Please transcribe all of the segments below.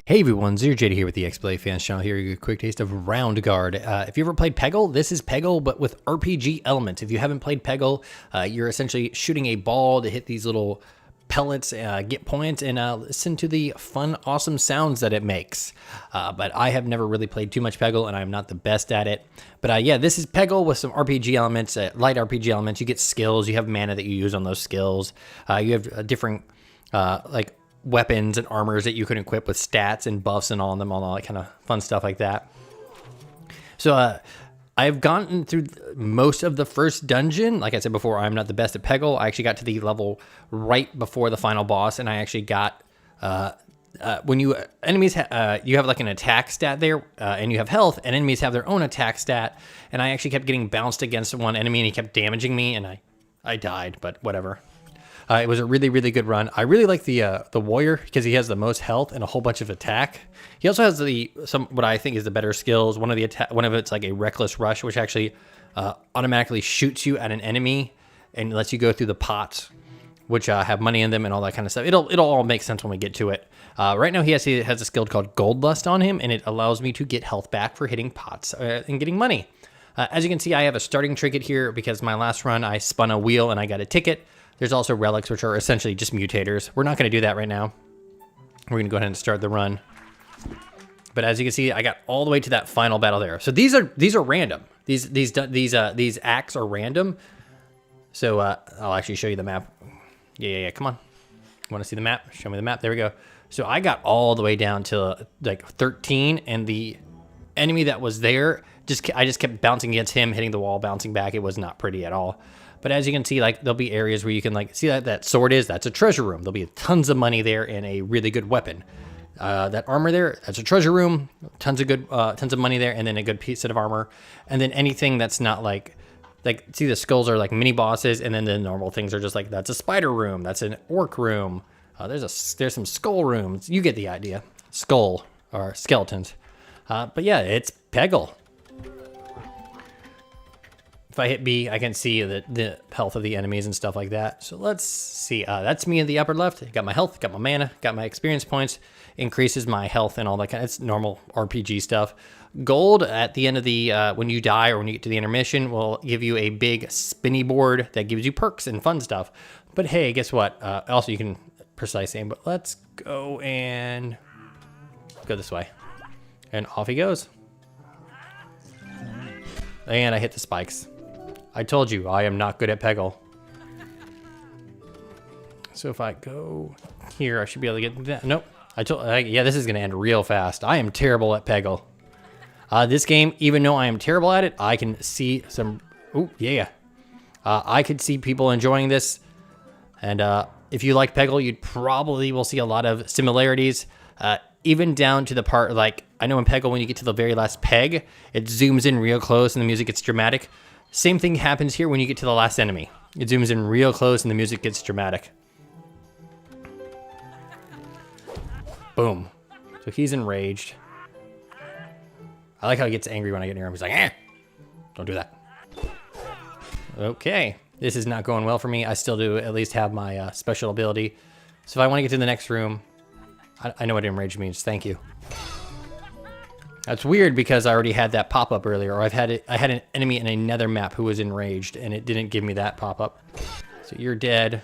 Hey everyone, Zero Jada here with the XBLA Fans channel. Here you get a quick taste of Roundguard. If you ever played Peggle, this is Peggle, but with RPG elements. If you haven't played Peggle, you're essentially shooting a ball to hit these little pellets, get points, and listen to the fun, awesome sounds that it makes. But I have never really played too much Peggle, and I'm not the best at it. But yeah, this is Peggle with some RPG elements, light RPG elements. You get skills, you have mana that you use on those skills. You have different, like, weapons and armors that you can equip with stats and buffs and all of them, all that kind of fun stuff like that. So I've gotten through most of the first dungeon. Like I said before, I'm not the best at Peggle. I actually got to the level right before the final boss, and I actually got when you enemies you have like an attack stat there, and you have health, and enemies have their own attack stat, and I actually kept getting bounced against one enemy, and he kept damaging me, and I died, but whatever. It was a really, really good run. I really like the warrior because he has the most health and a whole bunch of attack. He also has what I think is the better skills. One of it's like a reckless rush, which actually automatically shoots you at an enemy and lets you go through the pots, which have money in them and all that kind of stuff. It'll all make sense when we get to it. Right now he has a skill called Gold Lust on him, and it allows me to get health back for hitting pots and getting money. As you can see, I have a starting trinket here because my last run I spun a wheel and I got a ticket. There's also relics, which are essentially just mutators. We're not going to do that right now. We're going to go ahead and start the run. But as you can see, I got all the way to that final battle there. So these are random. These acts are random. So I'll actually show you the map. Yeah. Come on. Want to see the map? Show me the map. There we go. So I got all the way down to like 13, and the enemy that was there, I just kept bouncing against him, hitting the wall, bouncing back. It was not pretty at all. But as you can see, like, there'll be areas where you can like see that sword that's a treasure room. There'll be tons of money there and a really good weapon. That armor there, that's a treasure room. Tons of money there, and then a good set of armor. And then anything that's not like see, the skulls are like mini bosses, and then the normal things are just like, that's a spider room, that's an orc room. There's some skull rooms. You get the idea. Skull or skeletons. But yeah, it's Peggle. If I hit B, I can see the health of the enemies and stuff like that. So let's see. That's me in the upper left. Got my health, got my mana, got my experience points. Increases my health and all that it's normal RPG stuff. Gold at the end of the when you die or when you get to the intermission will give you a big spinny board that gives you perks and fun stuff. But hey, guess what? Also you can precise aim. But let's go and go this way, and off he goes. And I hit the spikes. I told you, I am not good at Peggle. So if I go here, I should be able to get that. Nope. Yeah, this is going to end real fast. I am terrible at Peggle. This game, even though I am terrible at it, I can see some... Ooh, yeah. I could see people enjoying this. And if you like Peggle, you probably will see a lot of similarities. Even down to the part, like, I know in Peggle, when you get to the very last peg, it zooms in real close and the music gets dramatic. Same thing happens here when you get to the last enemy. It zooms in real close and the music gets dramatic. Boom. So he's enraged. I like how he gets angry when I get near him. He's like, eh, don't do that. Okay. This is not going well for me. I still do at least have my special ability. So if I want to get to the next room, I know what enraged means. Thank you. That's weird because I already had that pop-up earlier, or I had an enemy in another map who was enraged, and it didn't give me that pop-up. So you're dead.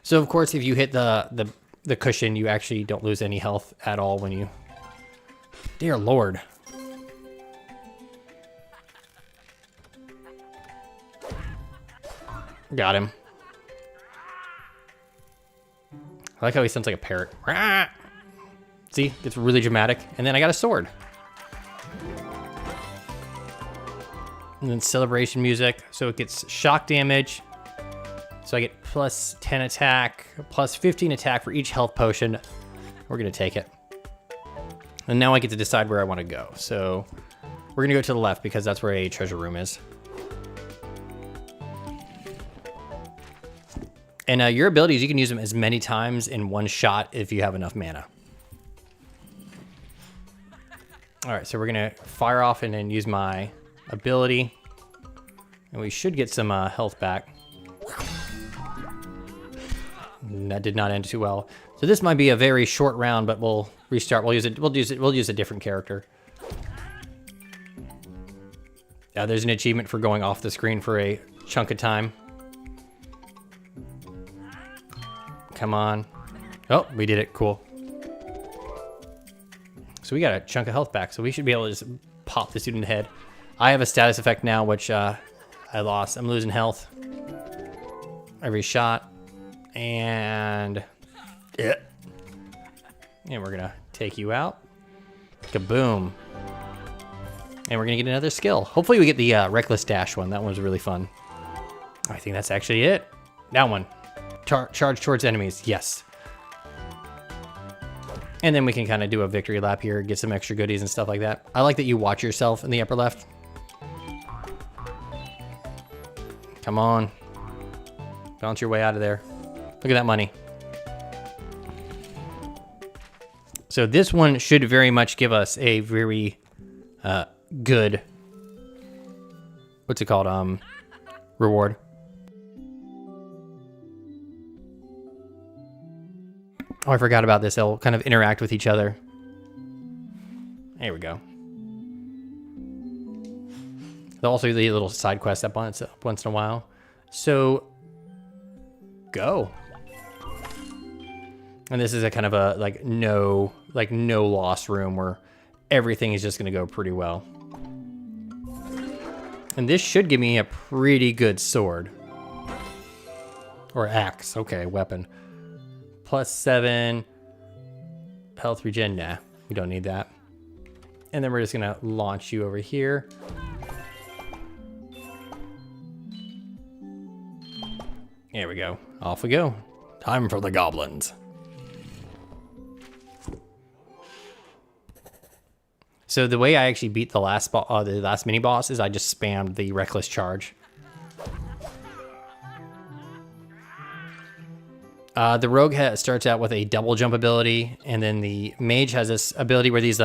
So of course, if you hit the cushion, you actually don't lose any health at all when you... Dear Lord. Got him. I like how he sounds like a parrot. See, it's really dramatic. And then I got a sword. And then celebration music, so it gets shock damage. So I get plus 10 attack, plus 15 attack for each health potion. We're gonna take it. And now I get to decide where I wanna go. So we're gonna go to the left because that's where a treasure room is. And your abilities, you can use them as many times in one shot if you have enough mana. All right, so we're gonna fire off and then use my ability, and we should get some health back. That did not end too well. So this might be a very short round, but we'll restart. We'll use a different character. Yeah, there's an achievement for going off the screen for a chunk of time. Come on. Oh, we did it. Cool. So we got a chunk of health back, so we should be able to just pop this dude in the head. I have a status effect now, which I lost. I'm losing health every shot. And yeah. And we're gonna take you out. Kaboom. And we're gonna get another skill. Hopefully we get the reckless dash one. That one was really fun. I think that's actually it. That one. Charge towards enemies. Yes. And then we can kind of do a victory lap here, get some extra goodies and stuff like that. I like that you watch yourself in the upper left. Come on. Bounce your way out of there. Look at that money. So this one should very much give us a very good, what's it called? Reward. Oh, I forgot about this. They'll kind of interact with each other. There we go. They'll also do the little side quest up once in a while. So, go. And this is a kind of a no loss room where everything is just going to go pretty well. And this should give me a pretty good sword. Or axe. Okay, weapon. +7 health regen. Nah, we don't need that. And then we're just gonna launch you over here. There we go. Off we go. Time for the goblins. So the way I actually beat the last mini boss is I just spammed the reckless charge. The rogue starts out with a double jump ability, and then the mage has this ability where these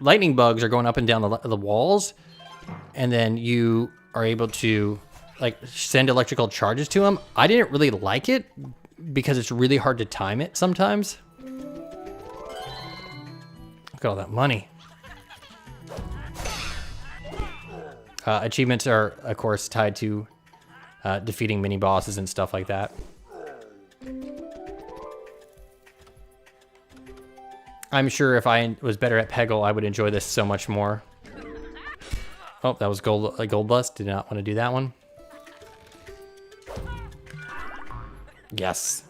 lightning bugs are going up and down the walls, and then you are able to send electrical charges to them. I didn't really like it because it's really hard to time it sometimes. Look at all that money. Achievements are, of course, tied to defeating mini bosses and stuff like that. I'm sure if I was better at Peggle, I would enjoy this so much more. Oh, that was gold bust. Did not want to do that one. Yes.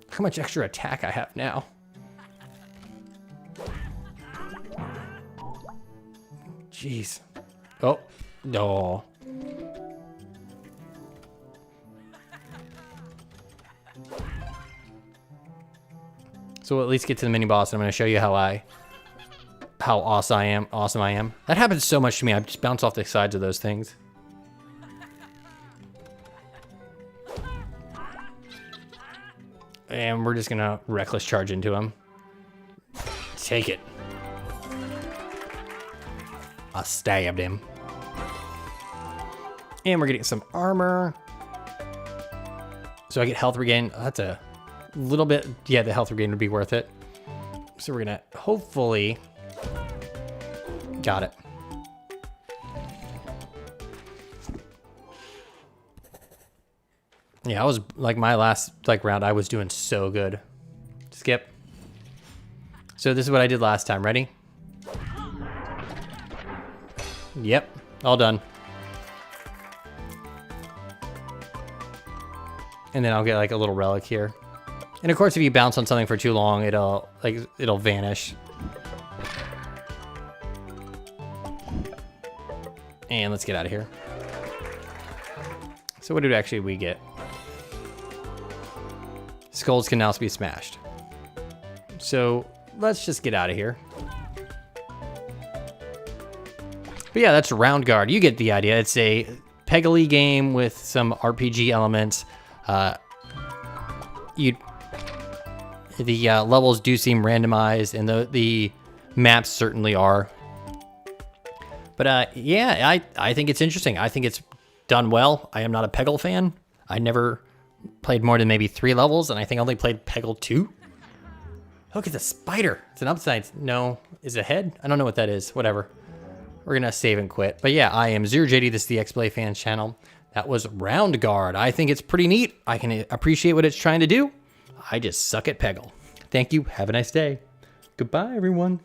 How much extra attack I have now. Jeez. Oh, no. So we'll at least get to the mini boss, and I'm going to show you how awesome I am. That happens so much to me. I just bounce off the sides of those things. And we're just going to reckless charge into him. Take it. I stabbed him. And we're getting some armor. So I get health regain. That's a little bit. Yeah, the health regain would be worth it. So we're going to hopefully... Got it. Yeah, I was my last round, I was doing so good. Skip. So this is what I did last time. Ready? Yep, all done. And then I'll get a little relic here. And of course, if you bounce on something for too long, it'll vanish. And let's get out of here. So what did actually we get? Skulls can now be smashed. So let's just get out of here. But yeah, that's Roundguard. You get the idea. It's a Peggle game with some RPG elements. The levels do seem randomized, and the maps certainly are. But yeah, I think it's interesting. I think it's done well. I am not a Peggle fan. I never played more than maybe 3 levels, and I think I only played Peggle 2. Look at the spider. It's an upside. No, is it a head? I don't know what that is. Whatever. We're gonna save and quit. But yeah, I am ZeroJD. This is the XBLA Fans channel. That was Roundguard. I think it's pretty neat. I can appreciate what it's trying to do. I just suck at Peggle. Thank you. Have a nice day. Goodbye, everyone.